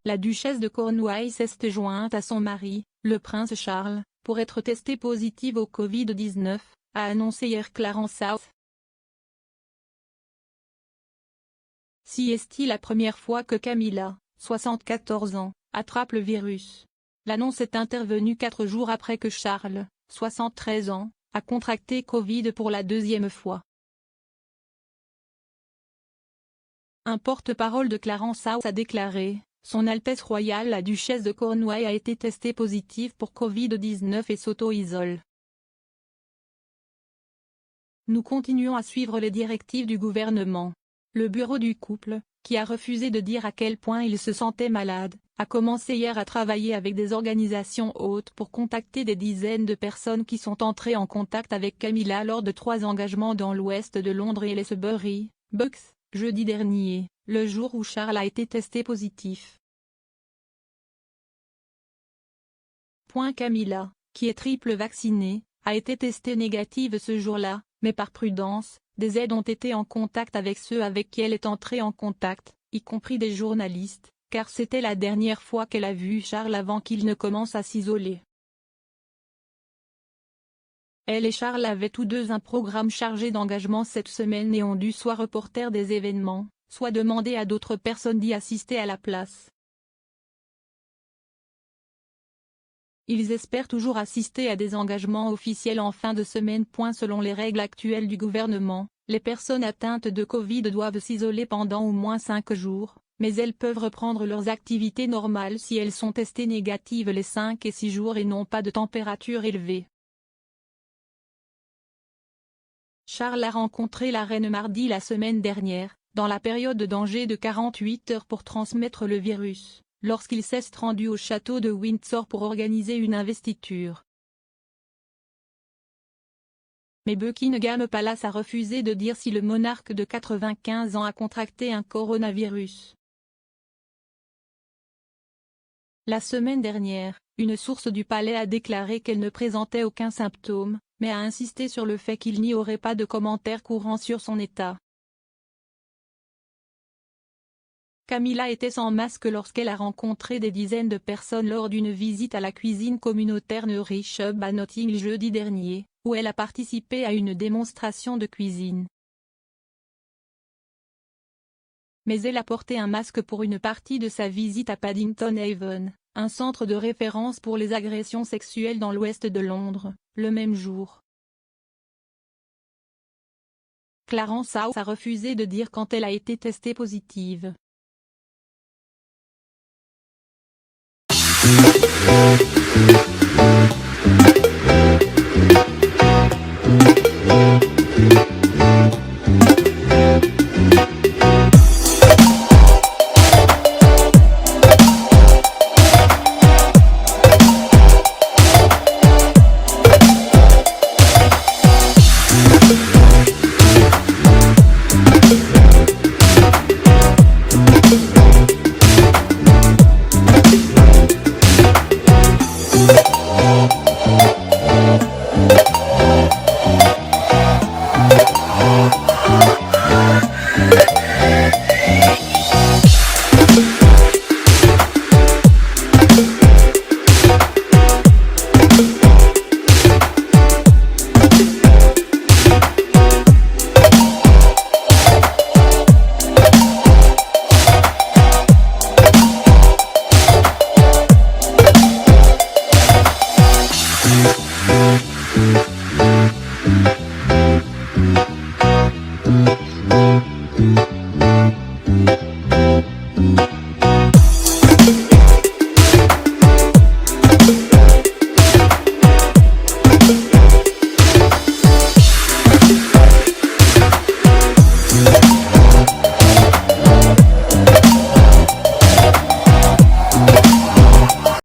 La duchesse de Cornouailles s'est jointe à son mari, le prince Charles, pour être testée positive au Covid-19, a annoncé hier Clarence South. Si est-il la première fois que Camilla, 74 ans, attrape le virus. L'annonce est intervenue 4 jours après que Charles, 73 ans, a contracté Covid pour la deuxième fois. Un porte-parole de Clarence House a déclaré: « Son Altesse royale la duchesse de Cornouailles a été testée positive pour Covid-19 et s'auto-isole. Nous continuons à suivre les directives du gouvernement. » Le bureau du couple, qui a refusé de dire à quel point il se sentait malade, a commencé hier à travailler avec des organisations hôtes pour contacter des dizaines de personnes qui sont entrées en contact avec Camilla lors de 3 engagements dans l'ouest de Londres et Lesbury, Bucks, jeudi dernier, le jour où Charles a été testé positif. Camilla, qui est triple vaccinée, a été testée négative ce jour-là, mais par prudence, des aides ont été en contact avec ceux avec qui elle est entrée en contact, y compris des journalistes, car c'était la dernière fois qu'elle a vu Charles avant qu'il ne commence à s'isoler. Elle et Charles avaient tous deux un programme chargé d'engagement cette semaine et ont dû soit reporter des événements, soit demander à d'autres personnes d'y assister à la place. Ils espèrent toujours assister à des engagements officiels en fin de semaine. Selon les règles actuelles du gouvernement, les personnes atteintes de Covid doivent s'isoler pendant au moins 5 jours, mais elles peuvent reprendre leurs activités normales si elles sont testées négatives les 5 et 6 jours et n'ont pas de température élevée. Charles a rencontré la reine mardi la semaine dernière, dans la période de danger de 48 heures pour transmettre le virus, lorsqu'il s'est rendu au château de Windsor pour organiser une investiture. Mais Buckingham Palace a refusé de dire si le monarque de 95 ans a contracté un coronavirus. La semaine dernière, une source du palais a déclaré qu'elle ne présentait aucun symptôme, mais a insisté sur le fait qu'il n'y aurait pas de commentaires courants sur son état. Camilla était sans masque lorsqu'elle a rencontré des dizaines de personnes lors d'une visite à la cuisine communautaire Nourish Hub à Notting Hill jeudi dernier, où elle a participé à une démonstration de cuisine. Mais elle a porté un masque pour une partie de sa visite à Paddington Haven, un centre de référence pour les agressions sexuelles dans l'ouest de Londres, le même jour. Clarence House a refusé de dire quand elle a été testée positive.